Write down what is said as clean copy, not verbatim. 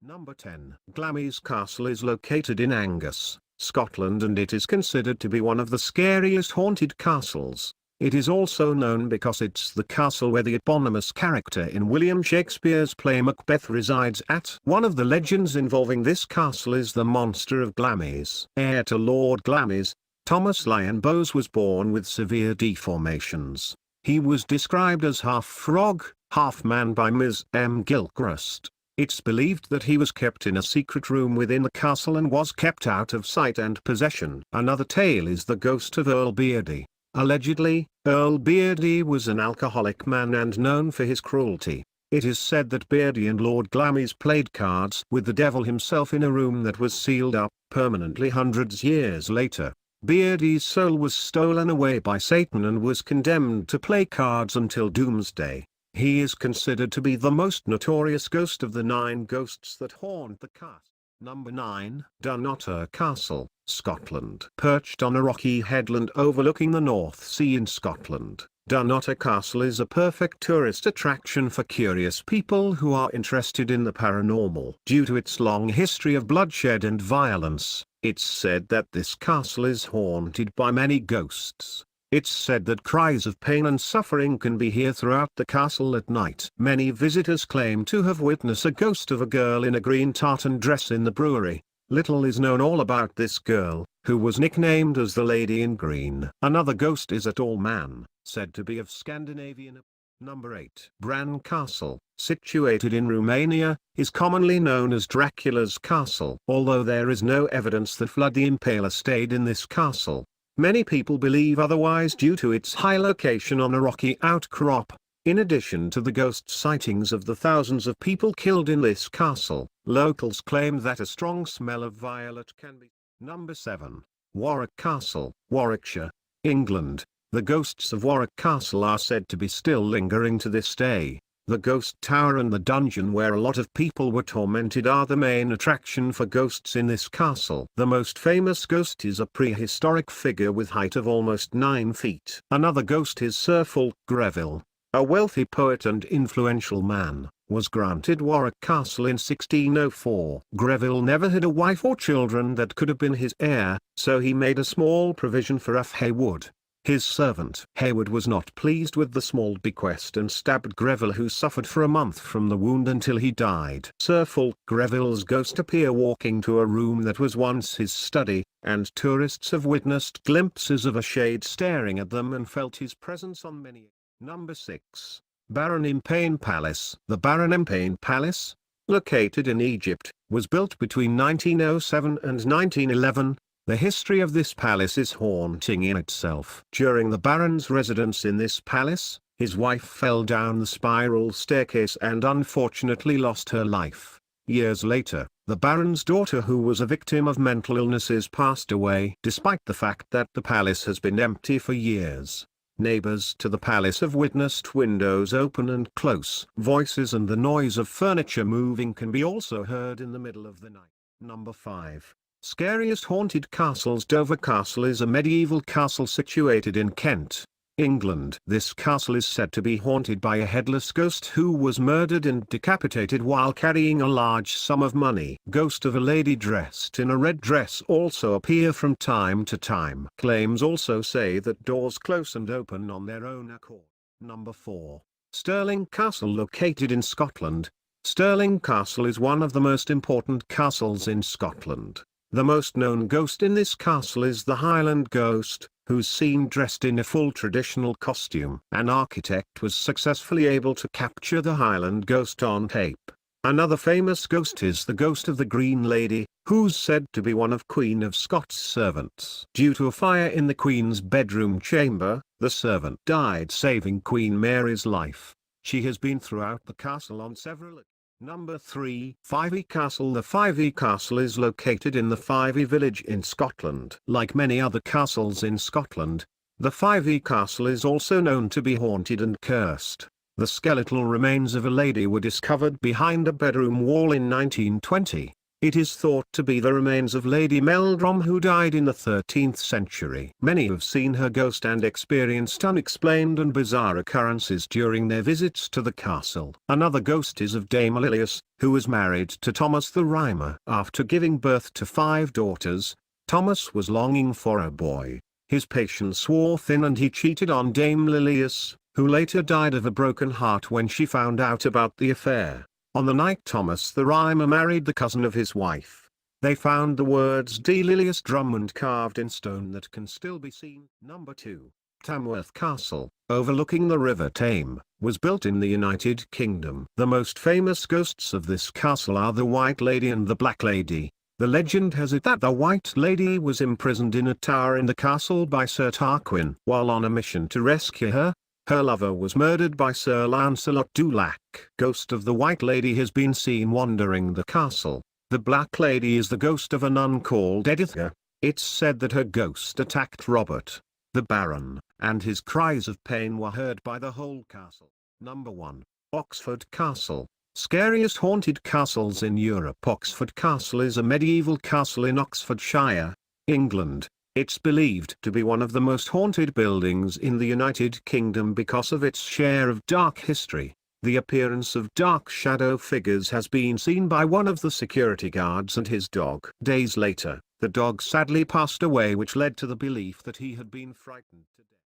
Number 10. Glamis Castle is located in Angus, Scotland, and it is considered to be one of the scariest haunted castles. It is also known because it's the castle where the eponymous character in William Shakespeare's play Macbeth resides at. One of the legends involving this castle is the monster of Glamis. Heir to Lord Glamis, Thomas Lyon Bowes was born with severe deformations. He was described as half frog, half man by Ms. M. Gilchrist. It's believed that he was kept in a secret room within the castle and was kept out of sight and possession. Another tale is the ghost of Earl Beardy. Allegedly, Earl Beardy was an alcoholic man and known for his cruelty. It is said that Beardy and Lord Glamis played cards with the devil himself in a room that was sealed up permanently hundreds years later. Beardy's soul was stolen away by Satan and was condemned to play cards until doomsday. He is considered to be the most notorious ghost of the 9 ghosts that haunt the castle. Number 9. Dunnottar Castle, Scotland. Perched on a rocky headland overlooking the North Sea in Scotland, Dunnottar Castle is a perfect tourist attraction for curious people who are interested in the paranormal. Due to its long history of bloodshed and violence, it's said that this castle is haunted by many ghosts. It's said that cries of pain and suffering can be heard throughout the castle at night. Many visitors claim to have witnessed a ghost of a girl in a green tartan dress in the brewery. Little is known all about this girl, who was nicknamed as the Lady in Green. Another ghost is a tall man, said to be of Scandinavian. Number 8. Bran Castle, situated in Romania, is commonly known as Dracula's Castle. Although there is no evidence that Vlad the Impaler stayed in this castle, many people believe otherwise due to its high location on a rocky outcrop. In addition to the ghost sightings of the thousands of people killed in this castle, locals claim that a strong smell of violet can be. Number 7. Warwick Castle, Warwickshire, England. The ghosts of Warwick Castle are said to be still lingering to this day. The ghost tower and the dungeon where a lot of people were tormented are the main attraction for ghosts in this castle. The most famous ghost is a prehistoric figure with height of almost 9 feet. Another ghost is Sir Fulk Greville, a wealthy poet and influential man, was granted Warwick Castle in 1604. Greville never had a wife or children that could have been his heir, so he made a small provision for F. Haywood. His servant Hayward was not pleased with the small bequest and stabbed Greville, who suffered for a month from the wound until he died. Sir Fulk Greville's ghost appear walking to a room that was once his study, and tourists have witnessed glimpses of a shade staring at them and felt his presence on many. Number 6. Bran Palace. The Bran Palace, located in Egypt, was built between 1907 and 1911. The history of this palace is haunting in itself. During the Baron's residence in this palace, his wife fell down the spiral staircase and unfortunately lost her life. Years later, the Baron's daughter, who was a victim of mental illnesses, passed away. Despite the fact that the palace has been empty for years, neighbors to the palace have witnessed windows open and close. Voices and the noise of furniture moving can be also heard in the middle of the night. Number 5. Scariest haunted castles. Dover Castle is a medieval castle situated in Kent, England. This castle is said to be haunted by a headless ghost who was murdered and decapitated while carrying a large sum of money. Ghost of a lady dressed in a red dress also appear from time to time. Claims also say that doors close and open on their own accord. Number 4. Stirling Castle, located in Scotland. Stirling Castle is one of the most important castles in Scotland. The most known ghost in this castle is the Highland Ghost, who's seen dressed in a full traditional costume. An architect was successfully able to capture the Highland Ghost on tape. Another famous ghost is the ghost of the Green Lady, who's said to be one of Queen of Scots' servants. Due to a fire in the Queen's bedroom chamber, the servant died, saving Queen Mary's life. She has been throughout the castle on several. Number 3. Fyvie Castle. The Fyvie Castle is located in the Fyvie village in Scotland. Like many other castles in Scotland, the Fyvie Castle is also known to be haunted and cursed. The skeletal remains of a lady were discovered behind a bedroom wall in 1920. It is thought to be the remains of Lady Meldrum, who died in the 13th century. Many have seen her ghost and experienced unexplained and bizarre occurrences during their visits to the castle. Another ghost is of Dame Lilias, who was married to Thomas the Rhymer. After giving birth to 5 daughters, Thomas was longing for a boy. His patience wore thin and he cheated on Dame Lilias, who later died of a broken heart when she found out about the affair. On the night Thomas the Rhymer married the cousin of his wife, they found the words D. Lilias Drummond carved in stone that can still be seen. Number 2. Tamworth Castle, overlooking the River Tame, was built in the United Kingdom. The most famous ghosts of this castle are the White Lady and the Black Lady. The legend has it that the White Lady was imprisoned in a tower in the castle by Sir Tarquin. While on a mission to rescue her, her lover was murdered by Sir Lancelot du Lac. Ghost of the White Lady has been seen wandering the castle. The Black Lady is the ghost of a nun called Editha. It's said that her ghost attacked Robert, the Baron, and his cries of pain were heard by the whole castle. Number 1. Oxford Castle. Scariest haunted castles in Europe. Oxford Castle is a medieval castle in Oxfordshire, England. It's believed to be one of the most haunted buildings in the United Kingdom because of its share of dark history. The appearance of dark shadow figures has been seen by one of the security guards and his dog. Days later, the dog sadly passed away, which led to the belief that he had been frightened.